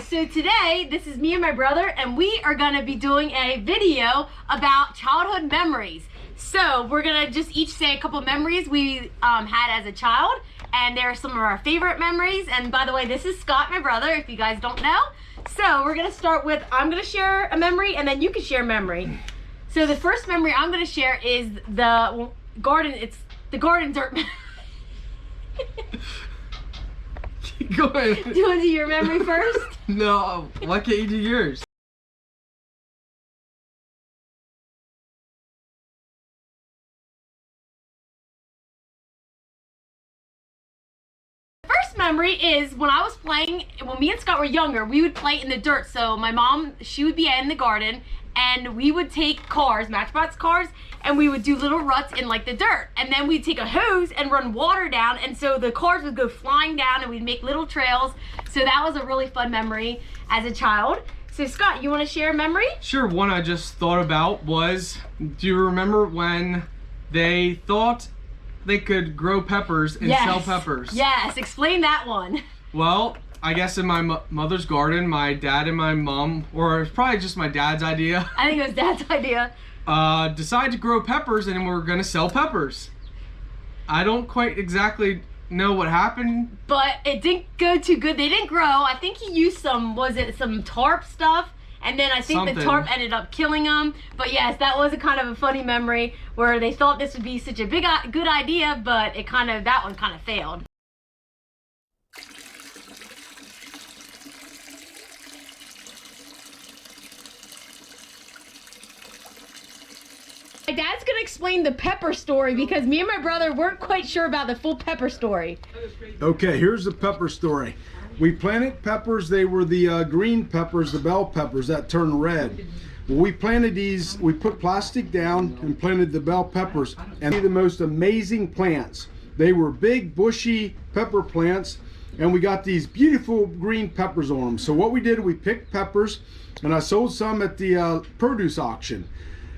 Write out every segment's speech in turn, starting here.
so today, this is me and my brother, and we are gonna be doing a video about childhood memories. So we're gonna just each say a couple memories we had as a child, and they're some of our favorite memories. And by the way, this is Scott, my brother, if you guys don't know. So we're gonna start with, I'm gonna share a memory, and then you can share a memory. So the first memory I'm gonna share is the garden, it's the garden dirt. Go ahead. Do you want to do your memory first? No, why can't you do yours? First memory is when I was playing, when me and Scott were younger, we would play in the dirt. So my mom, she would be in the garden, and we would take cars, Matchbox cars, and we would do little ruts in like the dirt. And then we'd take a hose and run water down, and so the cars would go flying down and we'd make little trails. So that was a really fun memory as a child. So Scott, you want to share a memory? Sure, one I just thought about was, do you remember when they thought they could grow peppers and sell peppers? Yes, explain that one. Well, I guess in my mother's garden, my dad and my mom, or it's probably just my dad's idea. I think it was Dad's idea. Decided to grow peppers, and we're gonna sell peppers. I don't quite exactly know what happened, but it didn't go too good. They didn't grow. I think he used some, was it some tarp stuff? And then I think the tarp ended up killing them. But yes, that was a kind of a funny memory where they thought this would be such a good idea, but it kind of, that one kind of failed. My dad's gonna explain the pepper story because me and my brother weren't quite sure about the full pepper story. Okay, here's the pepper story. We planted peppers. They were the green peppers, the bell peppers that turn red. We planted these, we put plastic down and planted the bell peppers, and they're the most amazing plants. They were big, bushy pepper plants, and we got these beautiful green peppers on them. So what we did, we picked peppers, and I sold some at the produce auction.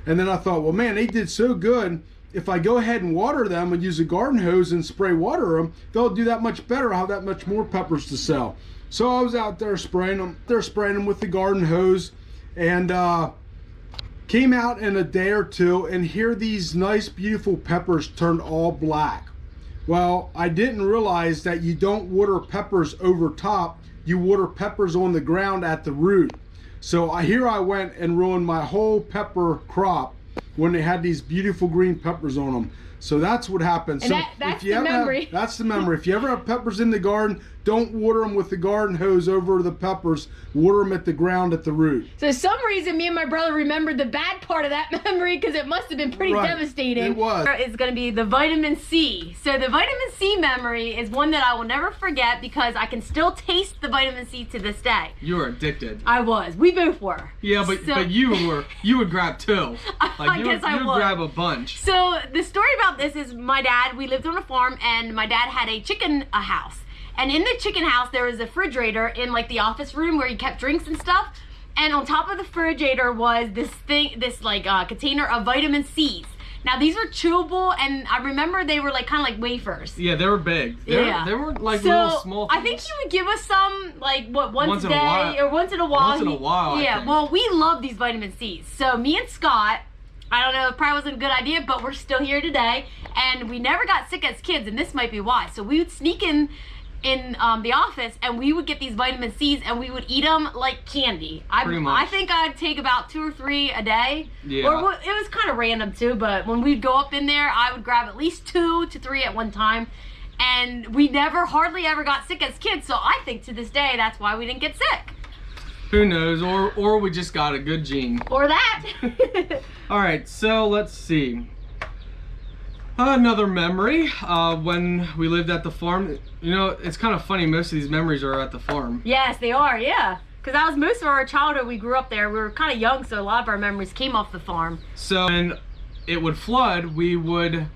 And then I thought, well, man, they did so good. If I go ahead and water them and use a garden hose and spray water them, they'll do that much better. I'll have that much more peppers to sell. So I was out there spraying them. They're spraying them with the garden hose, and came out in a day or two, and here these nice, beautiful peppers turned all black. Well, I didn't realize that you don't water peppers over top. You water peppers on the ground at the root. So here I went and ruined my whole pepper crop when they had these beautiful green peppers on them. So that's what happened. And so that's the memory. That's the memory. If you ever have peppers in the garden, don't water them with the garden hose over the peppers. Water them at the ground at the root. So for some reason, me and my brother remembered the bad part of that memory because it must have been pretty devastating. It was. It's going to be the vitamin C. So the vitamin C memory is one that I will never forget because I can still taste the vitamin C to this day. you were addicted. I was. We both were. Yeah, but you would grab two. I guess I would. You would grab a bunch. So the story about this is my dad, we lived on a farm, and my dad had a chicken house. And in the chicken house, there was a refrigerator in like the office room where he kept drinks and stuff. And on top of the refrigerator was this container of vitamin C's. Now these were chewable, and I remember they were like kind of like wafers. Yeah, they were big. They were like little small things. I think he would give us some like once a in a day while. or once in a while. Once in a while. Yeah, well, we love these vitamin C's. So me and Scott, I don't know, it probably wasn't a good idea, but we're still here today, and we never got sick as kids, and this might be why. So we would sneak in the office, and we would get these vitamin C's, and we would eat them like candy. Pretty much. I think I'd take about 2 or 3 a day. Yeah. Or it was kind of random too, but when we'd go up in there, I would grab at least 2 to 3 at one time. And we hardly ever got sick as kids, so I think to this day, that's why we didn't get sick. Who knows, or we just got a good gene. Or that. All right, so let's see. Another memory, when we lived at the farm. You know, it's kind of funny, most of these memories are at the farm. Yes, they are, yeah. Because that was most of our childhood. We grew up there. We were kind of young, so a lot of our memories came off the farm. So when it would flood, we would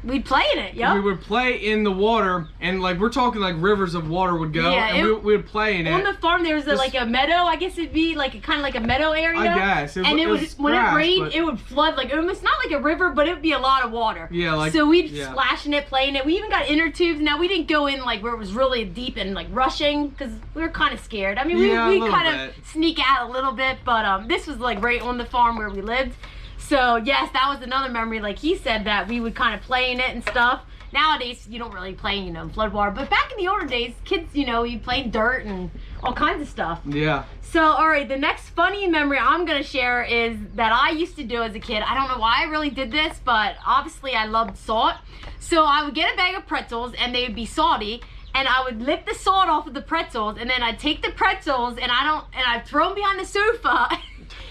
We'd play in it, yep. We would play in the water, and like we're talking like rivers of water would go, Yeah, and we would play in it. On the farm, there was like a meadow. I guess it'd be like kind of like a meadow area. I guess. And it would when grass, it rained, but... it would flood like almost not like a river, but it would be a lot of water. Yeah, like so we'd splash in it, play in it. We even got inner tubes. Now we didn't go in like where it was really deep and like rushing because we were kind of scared. I mean, we kind of sneak out a little bit, but this was like right on the farm where we lived. So yes, that was another memory. Like he said, that we would kind of play in it and stuff. Nowadays, you don't really play, you know, in flood water. But back in the older days, kids, you know, you played dirt and all kinds of stuff. Yeah. So, all right, the next funny memory I'm going to share is that I used to do as a kid. I don't know why I really did this, but obviously I loved salt. So I would get a bag of pretzels, and they would be salty. And I would lick the salt off of the pretzels, and then I'd take the pretzels, and I'd throw them behind the sofa.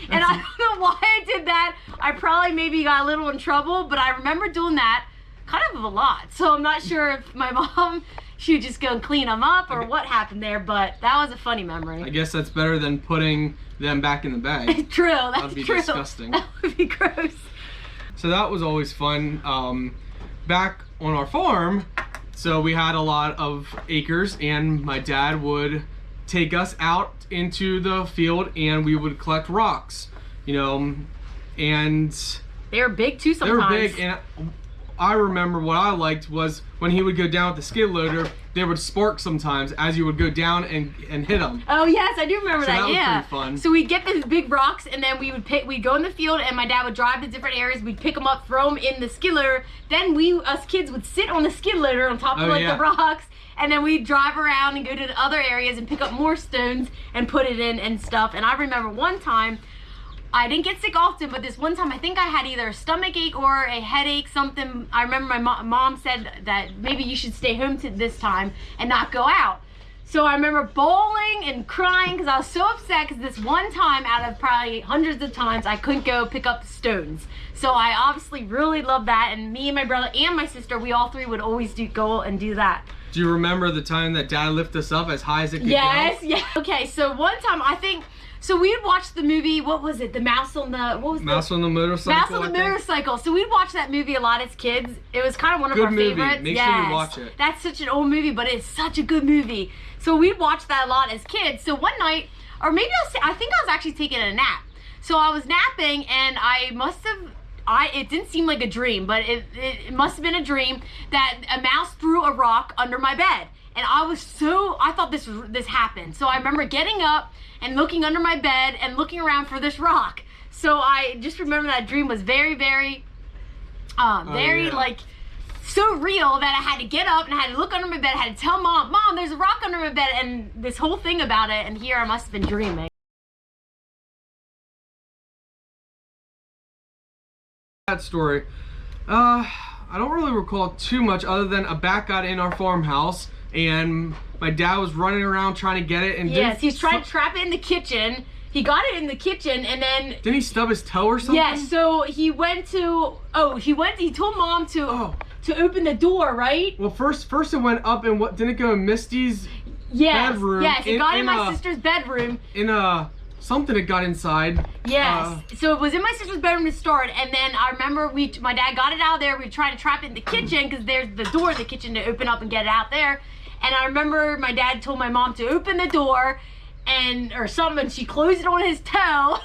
And I don't know why I did that. I probably maybe got a little in trouble, but I remember doing that kind of a lot. So I'm not sure if my mom, she would just go and clean them up or what happened there, but that was a funny memory. I guess that's better than putting them back in the bag. True, that's That'd be true. disgusting. That would be gross. So that was always fun. Back on our farm, so we had a lot of acres, and my dad would take us out into the field, and we would collect rocks, you know, and they were big too sometimes. They were big, and I remember what I liked was when he would go down with the skid loader, they would spark sometimes as you would go down and hit them. Oh yes, I do remember that. That was yeah. pretty fun. So we'd get these big rocks, and then we'd go in the field, and my dad would drive to different areas. We'd pick them up, throw them in the skid loader. Then us kids would sit on the skid loader on top of the rocks, and then we'd drive around and go to the other areas and pick up more stones and put it in and stuff. And I remember one time, I didn't get sick often, but this one time I think I had either a stomach ache or a headache, something. I remember my mom said that maybe you should stay home this time and not go out. So I remember bawling and crying because I was so upset because this one time out of probably hundreds of times I couldn't go pick up the stones. So I obviously really loved that, and me and my brother and my sister, we all three would always go and do that. Do you remember the time that Dad lifted us up as high as it could go? Yes, yeah. Okay, so one time I think, so we'd watch the movie, what was it? The Mouse on the, what was it? Mouse on the Motorcycle. Mouse on the Motorcycle. So we'd watch that movie a lot as kids. It was kind of one of our favorites. Make sure you watch it. That's such an old movie, but it's such a good movie. So we'd watch that a lot as kids. So one night, or maybe I think I was actually taking a nap. So I was napping, and I must have, it didn't seem like a dream, but it must have been a dream that a mouse threw a rock under my bed. And I thought this happened. So I remember getting up and looking under my bed and looking around for this rock. So I just remember that dream was very, very, like, so real that I had to get up and I had to look under my bed. I had to tell Mom, there's a rock under my bed, and this whole thing about it. And here I must have been dreaming. That story, I don't really recall too much other than a bat got in our farmhouse, and my dad was running around trying to get it, and yes, he's trying to trap it in the kitchen. He got it in the kitchen, and then didn't he stub his toe or something? Yeah, so he told Mom to open the door, right? Well, first it went up, and what, didn't it go in Misty's bedroom? Yes, it got in my sister's bedroom. Something that got inside. Yes, so it was in my sister's bedroom to start, and then I remember my dad got it out of there. We were trying to trap it in the kitchen because there's the door in the kitchen to open up and get it out there. And I remember my dad told my mom to open the door or something, and she closed it on his toe.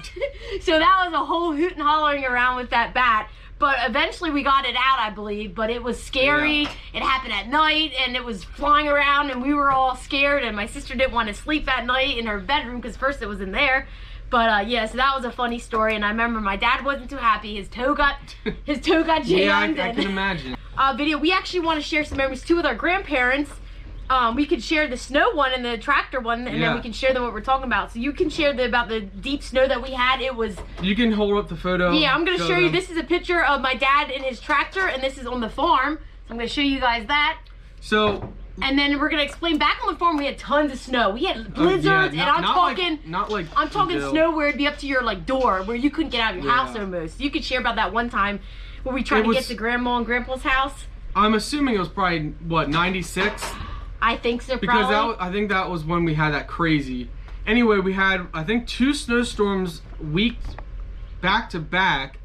So that was a whole hoot and hollering around with that bat. But eventually we got it out, I believe, but it was scary. Yeah. It happened at night, and it was flying around, and we were all scared, and my sister didn't want to sleep at night in her bedroom because first it was in there. But yeah, so that was a funny story, and I remember my dad wasn't too happy. His toe got jammed. Yeah, I can imagine. We actually want to share some memories too with our grandparents. We could share the snow one and the tractor one, and then we can share them what we're talking about. So you can share about the deep snow that we had. It was. You can hold up the photo. Yeah, I'm gonna show you. This is a picture of my dad in his tractor, and this is on the farm. So I'm gonna show you guys that. So. And then we're gonna explain. Back on the farm, we had tons of snow. We had blizzards, and I'm talking snow where it'd be up to your door, where you couldn't get out of your house almost. You could share about that one time where we tried to get to Grandma and Grandpa's house. I'm assuming it was probably what, 96. I think so, because probably. I think that was when we had that crazy. Anyway, we had, I think, 2 snowstorms back to back,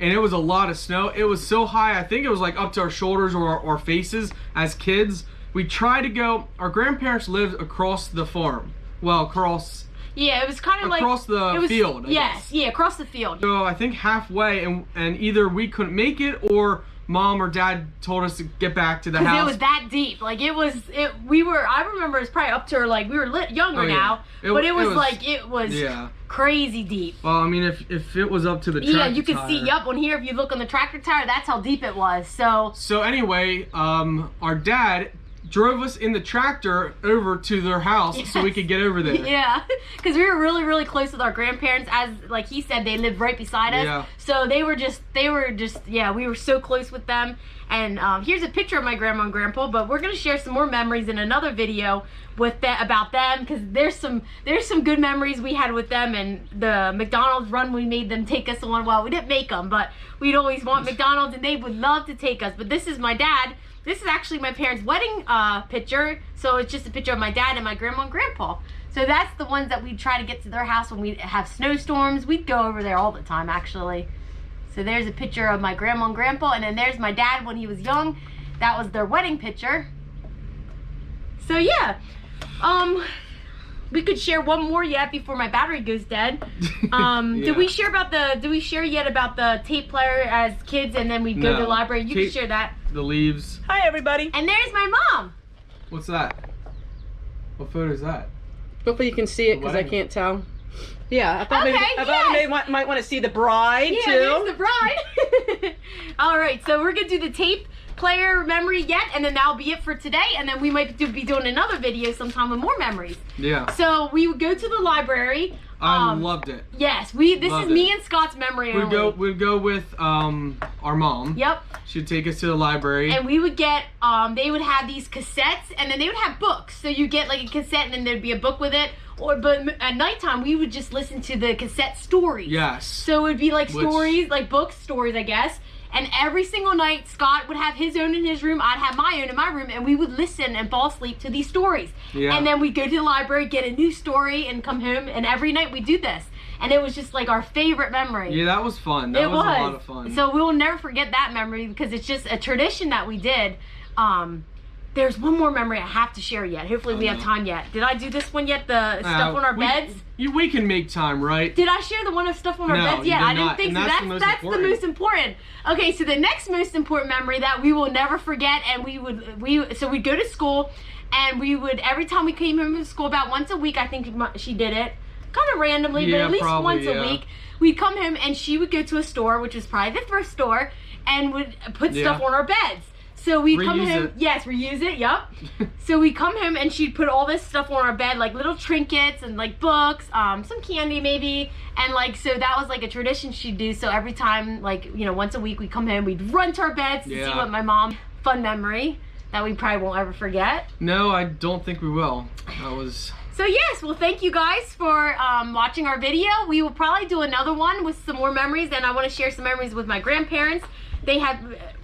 and it was a lot of snow. It was so high, I think it was like up to our shoulders or our faces as kids. We tried to go, our grandparents lived across the farm. Well, across Yeah, it was kind of like across the field. I guess. Yeah, across the field. So I think halfway, and either we couldn't make it or Mom or Dad told us to get back to the house. It was that deep. Like I remember it was probably up to like we were younger now, but it was crazy deep. Well, I mean, if it was up to the tractor yeah, you can see up on here if you look on the tractor tire, that's how deep it was. So anyway, our dad drove us in the tractor over to their house so we could get over there. Yeah, because we were really, really close with our grandparents. As like he said, they lived right beside us. Yeah. So they were just yeah, we were so close with them. And here's a picture of my grandma and grandpa. But we're gonna share some more memories in another video about them, because there's some good memories we had with them, and the McDonald's run we made them take us on. Well, we didn't make them, but we'd always want McDonald's, and they would love to take us. But this is my dad. This is actually my parents' wedding picture, so it's just a picture of my dad and my grandma and grandpa. So that's the ones that we'd try to get to their house when we have snowstorms. We'd go over there all the time, actually. So there's a picture of my grandma and grandpa, and then there's my dad when he was young. That was their wedding picture. So yeah, we could share one more yet before my battery goes dead. Yeah. Did we share yet about the tape player as kids, and then we'd go to the library? You can share that. The leaves. Hi, everybody. And there's my mom. What's that? What photo is that? Hopefully you can see it because I can't tell. Yeah, I thought maybe might want to see the bride Yeah, too. there's the bride. All right, so we're gonna do the tape player memory yet, and then that'll be it for today, and then we might be doing another video sometime with more memories. Yeah. So we would go to the library. I loved it. Yes, this is me and Scott's memory. We'd go with our mom. Yep. She'd take us to the library. And we would get they would have these cassettes, and then they would have books. So you get like a cassette, and then there'd be a book with it. But at nighttime we would just listen to the cassette stories. Yes. So it would be like stories, like book stories, I guess. And every single night, Scott would have his own in his room, I'd have my own in my room, and we would listen and fall asleep to these stories. Yeah. And then we'd go to the library, get a new story, and come home, and every night we do this. And it was just like our favorite memory. Yeah, that was fun. That was a lot of fun. So we will never forget that memory, because it's just a tradition that we did. There's one more memory I have to share yet. Hopefully we have time yet. Did I do this one yet? The stuff on our beds? We can make time, right? Did I share the one of stuff on our beds yet? I didn't think so. That's the most important. Okay, so the next most important memory that we will never forget, and so we'd go to school, and we would, every time we came home from school, about once a week, I think she did it, kind of randomly, but at least once a week, we'd come home, and she would go to a store, which was probably the thrift store, and would put stuff on our beds. So we'd come home, reuse it, yep. So we'd come home, and she'd put all this stuff on our bed, like little trinkets and like books, some candy maybe, and like, so that was like a tradition she'd do. So every time, like, you know, once a week we'd come home, we'd run to our beds to see what my mom, fun memory that we probably won't ever forget. No, I don't think we will. That was... So yes, well, thank you guys for watching our video. We will probably do another one with some more memories, and I want to share some memories with my grandparents. They have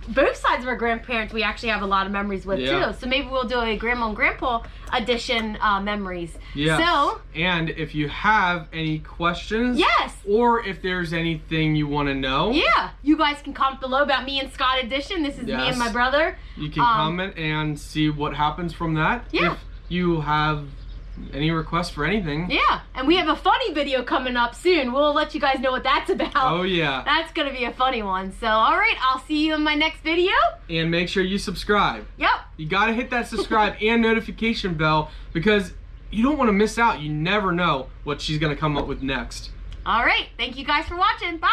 both sides of our grandparents. We actually have a lot of memories with too. So maybe we'll do a grandma and grandpa edition memories. Yeah. So. And if you have any questions. Yes. Or if there's anything you want to know. Yeah. You guys can comment below about me and Scott edition. This is me and my brother. You can comment and see what happens from that. Yeah. If you have any requests for anything. Yeah, and we have a funny video coming up soon. We'll let you guys know what that's about. Oh yeah. That's gonna be a funny one. So alright, I'll see you in my next video. And make sure you subscribe. Yep. You gotta hit that subscribe and notification bell, because you don't want to miss out. You never know what she's gonna come up with next. Alright, thank you guys for watching. Bye!